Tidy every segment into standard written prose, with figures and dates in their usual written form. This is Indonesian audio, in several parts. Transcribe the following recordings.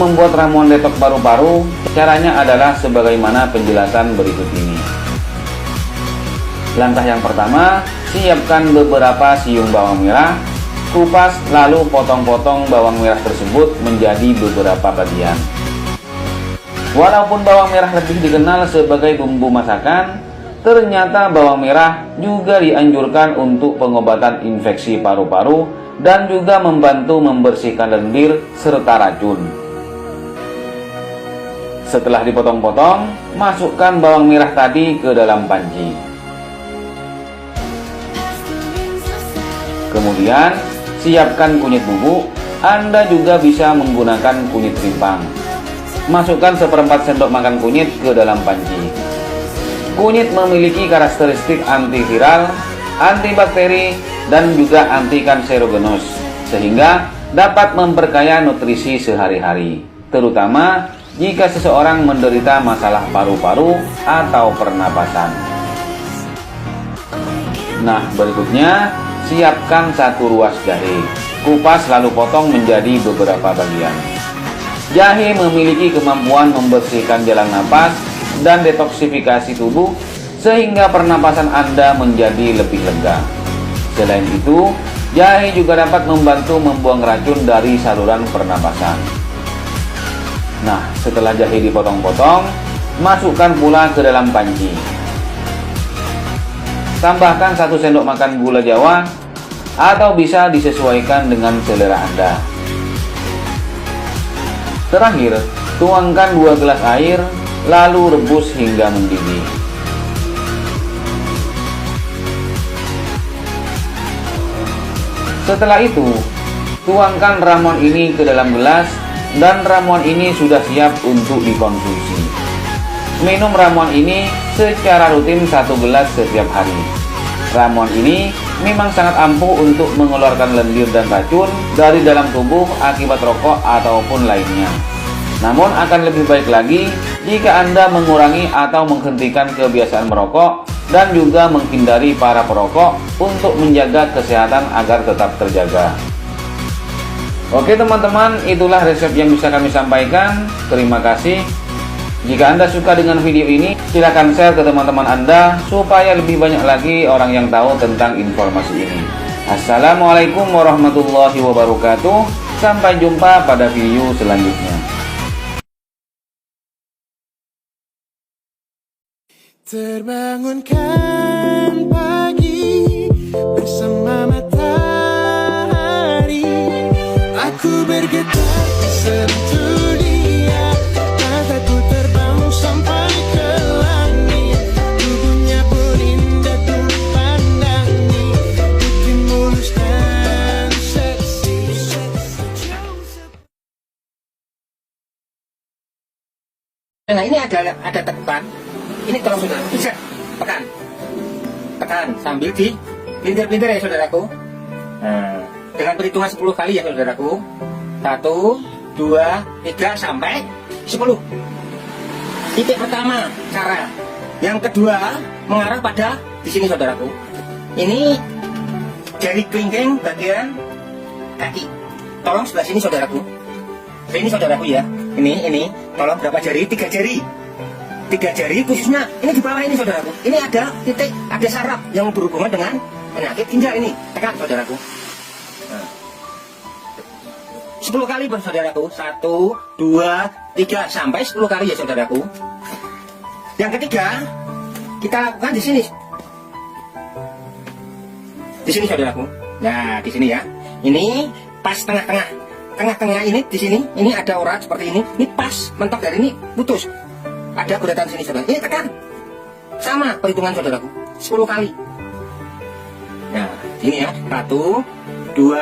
membuat ramuan detox paru-paru, caranya adalah sebagaimana penjelasan berikut ini. Langkah yang pertama, siapkan beberapa siung bawang merah, kupas lalu potong-potong bawang merah tersebut menjadi beberapa bagian. Walaupun bawang merah lebih dikenal sebagai bumbu masakan, ternyata bawang merah juga dianjurkan untuk pengobatan infeksi paru-paru dan juga membantu membersihkan lendir serta racun. Setelah dipotong-potong, masukkan bawang merah tadi ke dalam panci. Kemudian, siapkan kunyit bubuk. Anda juga bisa menggunakan kunyit rimpang. Masukkan seperempat sendok makan kunyit ke dalam panci. Kunyit memiliki karakteristik antiviral, antibakteri, dan juga anti kanserogenos, sehingga dapat memperkaya nutrisi sehari-hari, terutama jika seseorang menderita masalah paru-paru atau pernapasan. Nah, berikutnya, siapkan 1 ruas jahe. Kupas lalu potong menjadi beberapa bagian. Jahe memiliki kemampuan membersihkan jalan napas dan detoksifikasi tubuh sehingga pernapasan Anda menjadi lebih lega. Selain itu, jahe juga dapat membantu membuang racun dari saluran pernapasan. Nah, setelah jahe dipotong-potong, masukkan pula ke dalam panci. Tambahkan 1 sendok makan gula Jawa atau bisa disesuaikan dengan selera Anda. Terakhir, tuangkan 2 gelas air, lalu rebus hingga mendidih. Setelah itu, tuangkan ramuan ini ke dalam gelas dan ramuan ini sudah siap untuk dikonsumsi. Minum ramuan ini secara rutin 1 gelas setiap hari. Ramuan ini memang sangat ampuh untuk mengeluarkan lendir dan racun dari dalam tubuh akibat rokok ataupun lainnya. Namun akan lebih baik lagi jika Anda mengurangi atau menghentikan kebiasaan merokok dan juga menghindari para perokok untuk menjaga kesehatan agar tetap terjaga. Oke teman-teman, itulah resep yang bisa kami sampaikan. Terima kasih. Jika Anda suka dengan video ini, silakan share ke teman-teman Anda supaya lebih banyak lagi orang yang tahu tentang informasi ini. Assalamualaikum warahmatullahi wabarakatuh. Sampai jumpa pada video selanjutnya. Terbangunkan pagi bersama matahari, aku bergetar sentuh dia, mataku terbang sampai ke langit, tubuhnya pun indah tuh pandangi, bikin mulus dan seksi. Nah ini ada tekan. Ini tolong saudara, bisa tekan sambil di pelintir-pelintir ya saudaraku. Nah, dengan perhitungan 10 kali ya saudaraku. 1, 2, 3 sampai 10. Titik pertama cara. Yang kedua mengarah pada di sini saudaraku. Ini jari kelingking bagian kaki. Tolong sebelah sini saudaraku. Ini saudaraku ya. Ini tolong berapa jari? 3 jari. 3 jari khususnya ini di bawah ini saudaraku. Ini ada titik, ada saraf yang berhubungan dengan penyakit ginjal ini. Tekan saudaraku. Nah. 10 kali saudaraku. 1, 2, 3 sampai 10 kali ya saudaraku. Yang ketiga kita lakukan di sini. Di sini saudaraku. Nah, di sini ya. Ini pas tengah-tengah. Tengah-tengah ini di sini. Ini ada urat seperti ini. Ini pas mentok dari ini putus. Ada guratan sini saudara. Ini tekan. Sama perhitungan saudaraku. 10 kali. Nah, ini ya. 1, 2,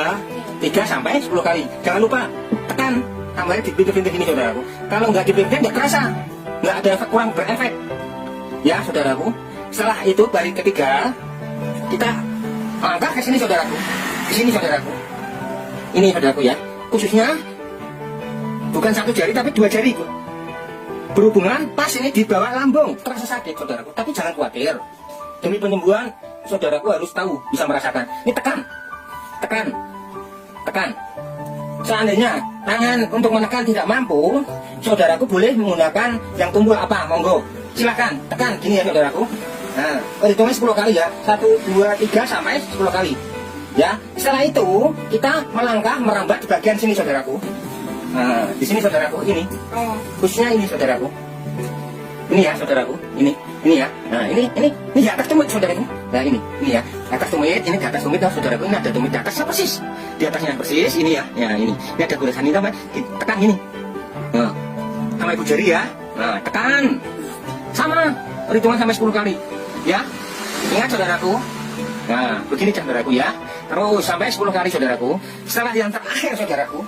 3 sampai 10 kali. Jangan lupa tekan. Tambahnya di pintu-pintu ini saudaraku. Kalau nggak dipimpin nggak kerasa. Nggak ada efek, kurang berefek. Ya saudaraku. Setelah itu baris ketiga kita angkat ke sini saudaraku. Di sini saudaraku. Ini saudaraku ya. Khususnya bukan 1 jari tapi 2 jari. Berhubungan pas ini di bawah lambung. Terasa sakit saudaraku, tapi jangan khawatir. Demi penyembuhan, saudaraku harus tahu, bisa merasakan. Ini tekan. seandainya tangan untuk menekan tidak mampu, saudaraku boleh menggunakan yang tumbul apa, monggo. Silakan, tekan gini ya saudaraku. Nah, hitungnya 10 kali ya. 1, 2, 3 sampai 10 kali. Ya, setelah itu kita melangkah merambat di bagian sini saudaraku. Nah, di sini saudaraku ini. Khususnya ini saudaraku. Ini ya saudaraku, ini ya. Nah, ini di atas tumit saudaraku. Nah, ini ya. Atas tumit, ini di atas tumit ya saudaraku. Ini ada tumit di atas persis. Di atasnya persis ini ya. Ya, ini. Ini ada goresan ini sampai tekan ini. Nah, sama ibu jari ya. Nah, tekan. Sama, perhitungan sampai 10 kali. Ya. Ingat saudaraku. Nah, begini saudaraku ya. Terus sampai 10 kali saudaraku. Setelah yang terakhir saudaraku.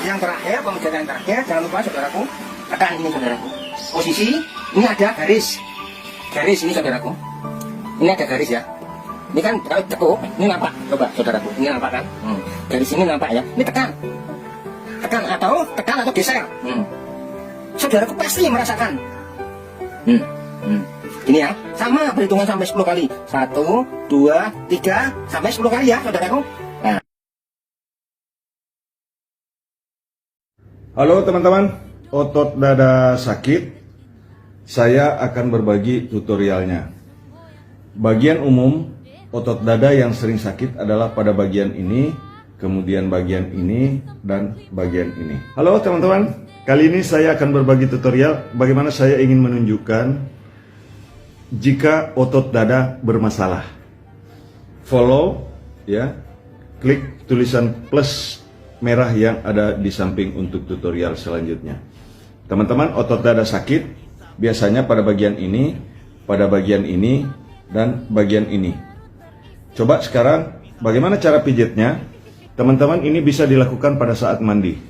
Yang terakhir, pemijatan yang terakhir, jangan lupa saudaraku. Tekan ini saudaraku. Posisi, ini ada garis. Garis ini saudaraku. Ini ada garis ya. Ini kan kalau tekuk, ini nampak. Coba saudaraku, ini nampak kan? Garis ini nampak ya. Ini tekan. Tekan atau geser. Saudaraku pasti merasakan. Ini ya, sama perhitungan sampai 10 kali. 1, 2, 3, sampai 10 kali ya saudaraku. Nah. Halo teman-teman, otot dada sakit. Saya akan berbagi tutorialnya. Bagian umum otot dada yang sering sakit adalah pada bagian ini, kemudian bagian ini, dan bagian ini. Halo teman-teman, kali ini saya akan berbagi tutorial bagaimana saya ingin menunjukkan jika otot dada bermasalah. Follow ya, klik tulisan plus merah yang ada di samping untuk tutorial selanjutnya. Teman-teman, otot dada sakit biasanya pada bagian ini, dan bagian ini. Coba sekarang bagaimana cara pijitnya? Teman-teman, ini bisa dilakukan pada saat mandi.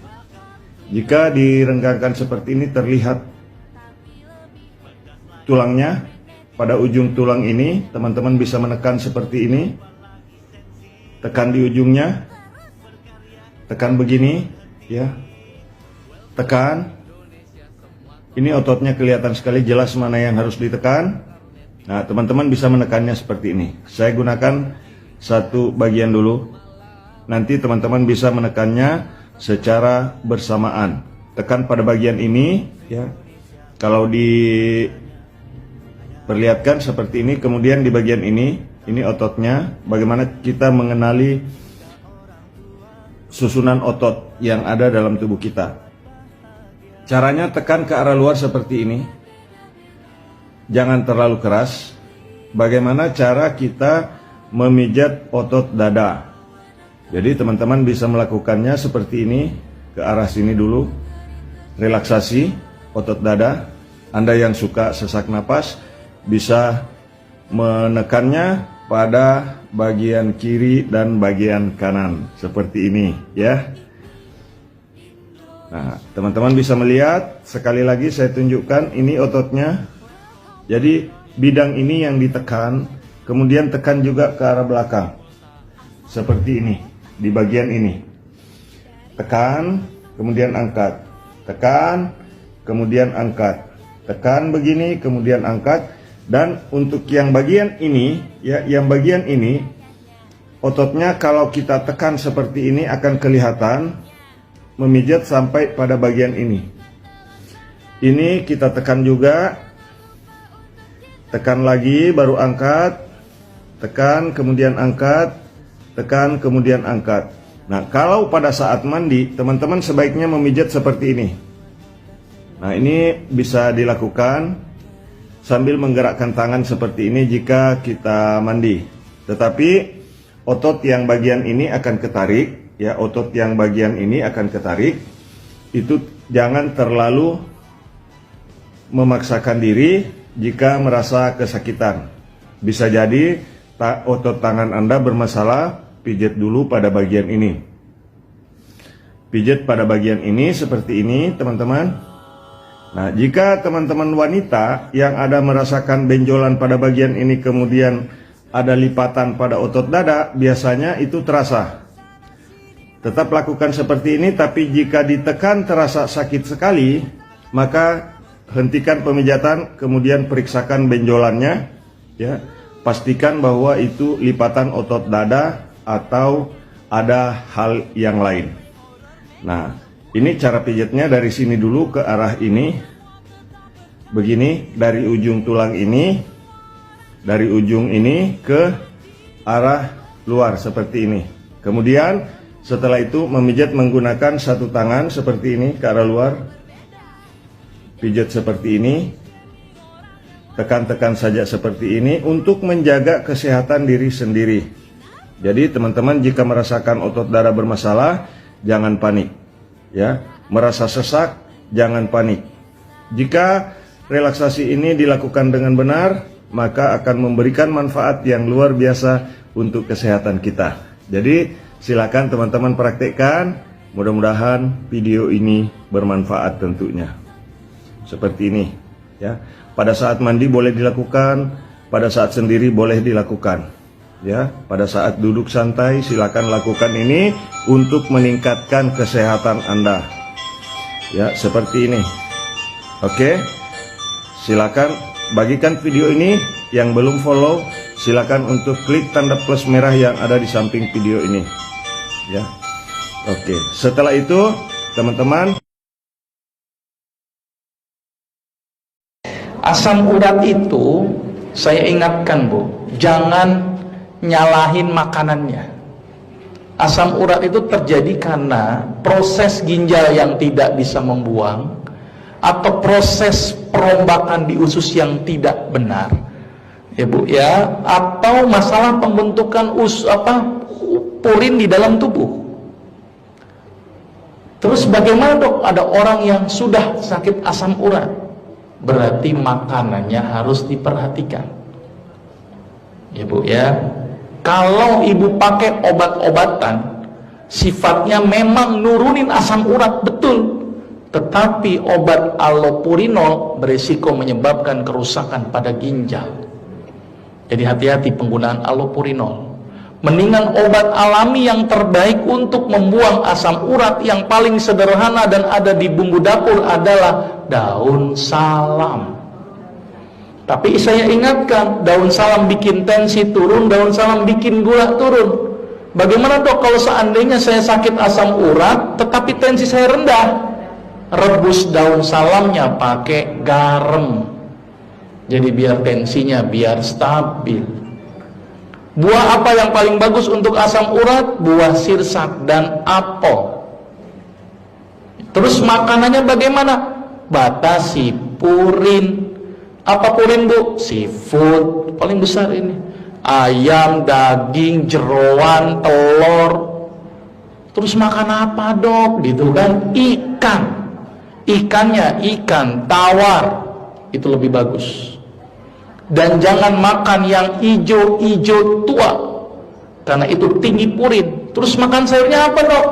Jika direnggangkan seperti ini terlihat tulangnya. Pada ujung tulang ini, teman-teman bisa menekan seperti ini. Tekan di ujungnya. Tekan begini, ya. Tekan. Ini ototnya kelihatan sekali jelas mana yang harus ditekan. Nah, teman-teman bisa menekannya seperti ini. Saya gunakan satu bagian dulu. Nanti teman-teman bisa menekannya secara bersamaan. Tekan pada bagian ini, ya. Kalau diperlihatkan seperti ini, kemudian di bagian ini ototnya. Bagaimana kita mengenali susunan otot yang ada dalam tubuh kita. Caranya tekan ke arah luar seperti ini. Jangan terlalu keras. Bagaimana cara kita memijat otot dada? Jadi teman-teman bisa melakukannya seperti ini. Ke arah sini dulu. Relaksasi otot dada. Anda yang suka sesak napas bisa menekannya pada bagian kiri dan bagian kanan. Seperti ini ya. Nah, teman-teman bisa melihat, sekali lagi saya tunjukkan, ini ototnya. Jadi bidang ini yang ditekan, kemudian tekan juga ke arah belakang. Seperti ini, di bagian ini. Tekan, kemudian angkat. Tekan, kemudian angkat. Tekan begini, kemudian angkat. Dan untuk yang bagian ini, ya, yang bagian ini, ototnya kalau kita tekan seperti ini akan kelihatan memijat sampai pada bagian ini. Ini kita tekan juga. Tekan lagi, baru angkat. Tekan, kemudian angkat. Tekan, kemudian angkat. Nah, kalau pada saat mandi, teman-teman sebaiknya memijat seperti ini. Nah, ini bisa dilakukan sambil menggerakkan tangan seperti ini jika kita mandi. Tetapi otot yang bagian ini akan ketarik. Ya, otot yang bagian ini akan ketarik. Itu jangan terlalu memaksakan diri jika merasa kesakitan. Bisa jadi otot tangan Anda bermasalah, pijat dulu pada bagian ini. Pijat pada bagian ini seperti ini, teman-teman. Nah, jika teman-teman wanita yang ada merasakan benjolan pada bagian ini, kemudian ada lipatan pada otot dada, biasanya itu terasa. Tetap lakukan seperti ini, tapi jika ditekan terasa sakit sekali, maka hentikan pemijatan, kemudian periksakan benjolannya, ya. Pastikan bahwa itu lipatan otot dada atau ada hal yang lain. Nah, ini cara pijatnya dari sini dulu ke arah ini. Begini, dari ujung tulang ini, dari ujung ini ke arah luar seperti ini. Kemudian setelah itu memijat menggunakan satu tangan seperti ini ke arah luar. Pijat seperti ini. Tekan-tekan saja seperti ini untuk menjaga kesehatan diri sendiri. Jadi teman-teman jika merasakan otot dada bermasalah, jangan panik. Ya, merasa sesak, jangan panik. Jika relaksasi ini dilakukan dengan benar, maka akan memberikan manfaat yang luar biasa untuk kesehatan kita. Jadi silakan teman-teman praktekkan. Mudah-mudahan video ini bermanfaat tentunya. Seperti ini, ya. Pada saat mandi boleh dilakukan, pada saat sendiri boleh dilakukan. Ya, pada saat duduk santai silakan lakukan ini untuk meningkatkan kesehatan Anda. Ya, seperti ini. Oke. Silakan bagikan video ini. Yang belum follow, silakan untuk klik tanda plus merah yang ada di samping video ini. Ya. Oke. Setelah itu, teman-teman, asam urat itu saya ingatkan Bu, jangan nyalahin makanannya. Asam urat itu terjadi karena proses ginjal yang tidak bisa membuang atau proses perombakan di usus yang tidak benar, ya Bu ya, atau masalah pembentukan purin di dalam tubuh. Terus bagaimana dok? Ada orang yang sudah sakit asam urat, berarti makanannya harus diperhatikan, ya Bu ya. Kalau ibu pakai obat-obatan sifatnya memang nurunin asam urat, betul, tetapi obat allopurinol berisiko menyebabkan kerusakan pada ginjal. Jadi hati-hati penggunaan allopurinol. Mendingan obat alami yang terbaik untuk membuang asam urat yang paling sederhana dan ada di bumbu dapur adalah daun salam. Tapi saya ingatkan, daun salam bikin tensi turun, daun salam bikin gula turun. Bagaimana dok kalau seandainya saya sakit asam urat tetapi tensi saya rendah? Rebus daun salamnya pakai garam. Jadi biar tensinya biar stabil. Buah apa yang paling bagus untuk asam urat? Buah sirsak dan apel. Terus makanannya bagaimana? Batasi purin. Apa purin Bu? Seafood paling besar ini. Ayam, daging, jeroan, telur. Terus makan apa dok? Gitu kan? Ikan. Ikannya ikan tawar. Itu lebih bagus. Dan jangan makan yang hijau-hijau tua, karena itu tinggi purin. Terus makan sayurnya apa dok?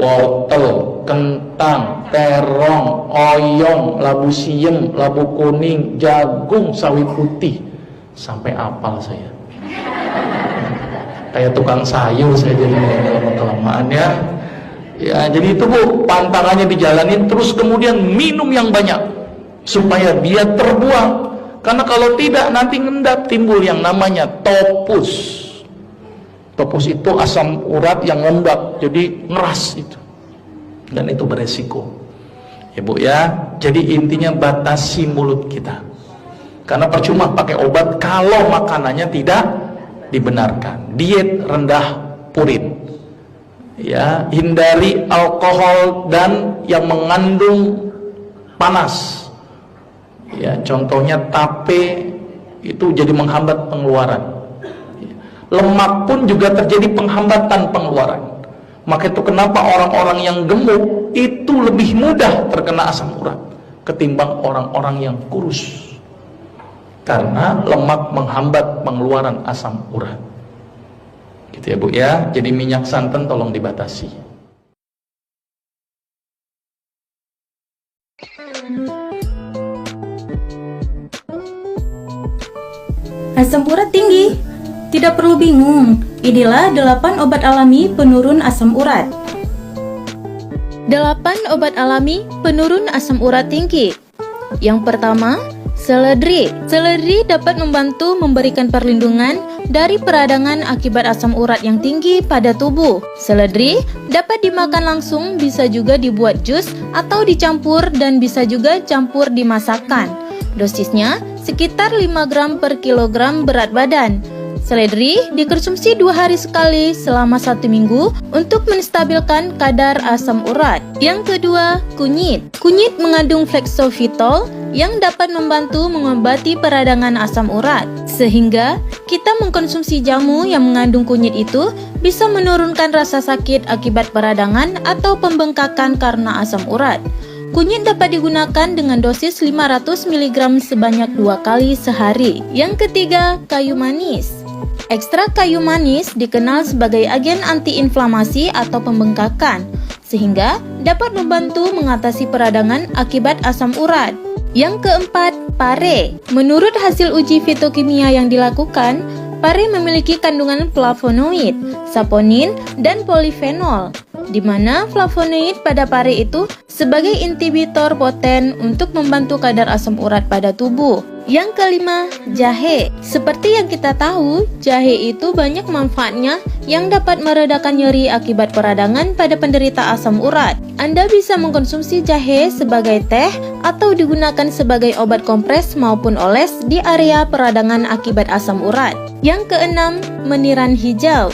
Wortel, kentang, terong, oyong, labu siam, labu kuning, jagung, sawi putih. Sampai apal saya. Kayak tukang sayur saya jadi lama-kelamaan ya. Ya, jadi itu Bu, pantangannya dijalanin, terus kemudian minum yang banyak supaya dia terbuang. Karena kalau tidak nanti ngendap, timbul yang namanya topus. Topus itu asam urat yang ngendap, jadi ngeras itu. Dan itu beresiko. Ya Bu ya, jadi intinya batasi mulut kita. Karena percuma pakai obat kalau makanannya tidak dibenarkan. Diet rendah purin. Ya, hindari alkohol dan yang mengandung panas. Ya, contohnya tape itu jadi menghambat pengeluaran. Lemak pun juga terjadi penghambatan pengeluaran. Maka itu kenapa orang-orang yang gemuk itu lebih mudah terkena asam urat ketimbang orang-orang yang kurus. Karena lemak menghambat pengeluaran asam urat. Gitu ya Bu ya. Jadi minyak santan tolong dibatasi. Asam urat tinggi? Tidak perlu bingung, inilah 8 obat alami penurun asam urat. 8 obat alami penurun asam urat tinggi. Yang pertama, seledri. Seledri dapat membantu memberikan perlindungan dari peradangan akibat asam urat yang tinggi pada tubuh. Seledri dapat dimakan langsung, bisa juga dibuat jus atau dicampur dan bisa juga campur di masakan. Dosisnya sekitar 5 gram per kilogram berat badan. Seledri dikonsumsi 2 hari sekali selama 1 minggu untuk menstabilkan kadar asam urat. Yang kedua, kunyit. Kunyit mengandung flexovitol yang dapat membantu mengobati peradangan asam urat. Sehingga kita mengkonsumsi jamu yang mengandung kunyit itu bisa menurunkan rasa sakit akibat peradangan atau pembengkakan karena asam urat. Kunyit dapat digunakan dengan dosis 500 mg sebanyak 2 kali sehari. Yang ketiga, kayu manis. Ekstrak kayu manis dikenal sebagai agen antiinflamasi atau pembengkakan, sehingga dapat membantu mengatasi peradangan akibat asam urat. Yang keempat, pare. Menurut hasil uji fitokimia yang dilakukan, pare memiliki kandungan flavonoid, saponin, dan polifenol, di mana flavonoid pada pare itu sebagai inhibitor poten untuk membantu kadar asam urat pada tubuh. Yang kelima, jahe. Seperti yang kita tahu, jahe itu banyak manfaatnya yang dapat meredakan nyeri akibat peradangan pada penderita asam urat. Anda bisa mengkonsumsi jahe sebagai teh atau digunakan sebagai obat kompres maupun oles di area peradangan akibat asam urat. Yang keenam, meniran hijau.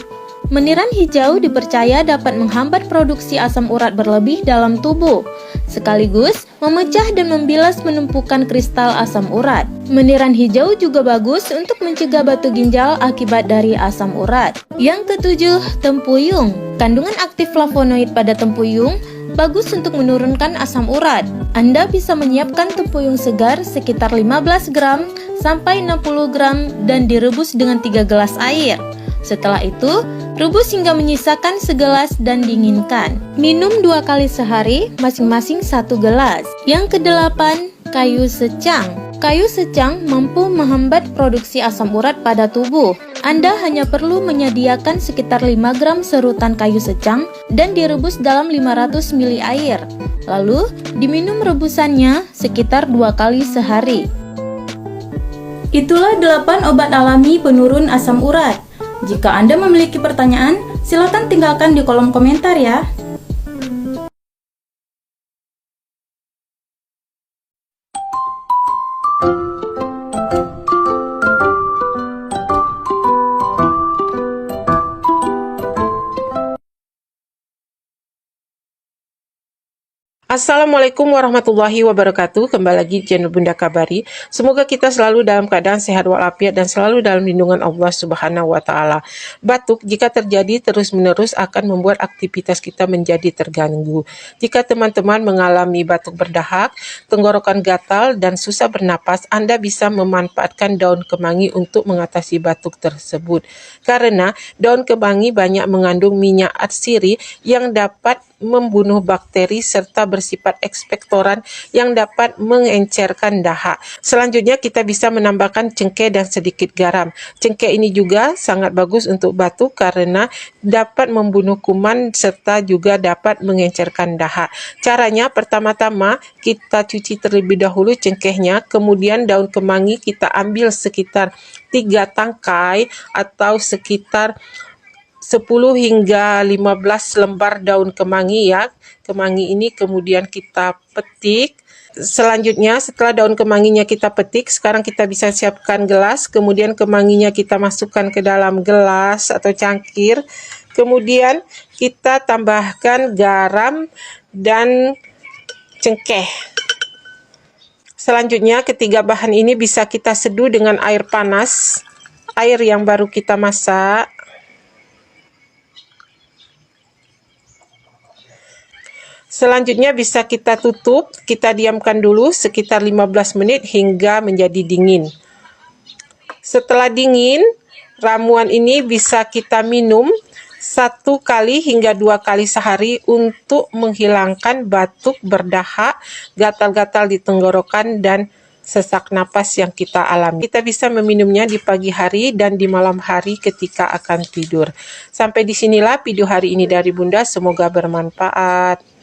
Meniran hijau dipercaya dapat menghambat produksi asam urat berlebih dalam tubuh, sekaligus memecah dan membilas penumpukan kristal asam urat. Meniran hijau juga bagus untuk mencegah batu ginjal akibat dari asam urat. Yang ketujuh, tempuyung. Kandungan aktif flavonoid pada tempuyung bagus untuk menurunkan asam urat. Anda bisa menyiapkan tempuyung segar sekitar 15 gram sampai 60 gram dan direbus dengan 3 gelas air. Setelah itu, rebus hingga menyisakan segelas dan dinginkan. Minum 2 kali sehari, masing-masing 1 gelas. Yang kedelapan, kayu secang. Kayu secang mampu menghambat produksi asam urat pada tubuh. Anda hanya perlu menyediakan sekitar 5 gram serutan kayu secang dan direbus dalam 500 ml air. Lalu, diminum rebusannya sekitar 2 kali sehari. Itulah 8 obat alami penurun asam urat. Jika Anda memiliki pertanyaan, silakan tinggalkan di kolom komentar ya. Assalamualaikum warahmatullahi wabarakatuh. Kembali lagi di channel Bunda Kabari. Semoga kita selalu dalam keadaan sehat walafiat dan selalu dalam lindungan Allah Subhanahu wa taala. Batuk jika terjadi terus-menerus akan membuat aktivitas kita menjadi terganggu. Jika teman-teman mengalami batuk berdahak, tenggorokan gatal dan susah bernapas, Anda bisa memanfaatkan daun kemangi untuk mengatasi batuk tersebut. Karena daun kemangi banyak mengandung minyak atsiri yang dapat membunuh bakteri serta bersifat ekspektoran yang dapat mengencerkan dahak. Selanjutnya kita bisa menambahkan cengkeh dan sedikit garam. Cengkeh ini juga sangat bagus untuk batuk karena dapat membunuh kuman serta juga dapat mengencerkan dahak. Caranya pertama-tama kita cuci terlebih dahulu cengkehnya, kemudian daun kemangi kita ambil sekitar 3 tangkai atau sekitar 10 hingga 15 lembar daun kemangi ya. Kemangi ini kemudian kita petik. Selanjutnya setelah daun kemanginya kita petik, sekarang kita bisa siapkan gelas. Kemudian kemanginya kita masukkan ke dalam gelas atau cangkir. Kemudian kita tambahkan garam dan cengkeh. Selanjutnya ketiga bahan ini bisa kita seduh dengan air panas. Air yang baru kita masak. Selanjutnya bisa kita tutup, kita diamkan dulu sekitar 15 menit hingga menjadi dingin. Setelah dingin, ramuan ini bisa kita minum 1 kali hingga 2 kali sehari untuk menghilangkan batuk berdahak, gatal-gatal di tenggorokan, dan sesak napas yang kita alami. Kita bisa meminumnya di pagi hari dan di malam hari ketika akan tidur. Sampai disinilah video hari ini dari Bunda, semoga bermanfaat.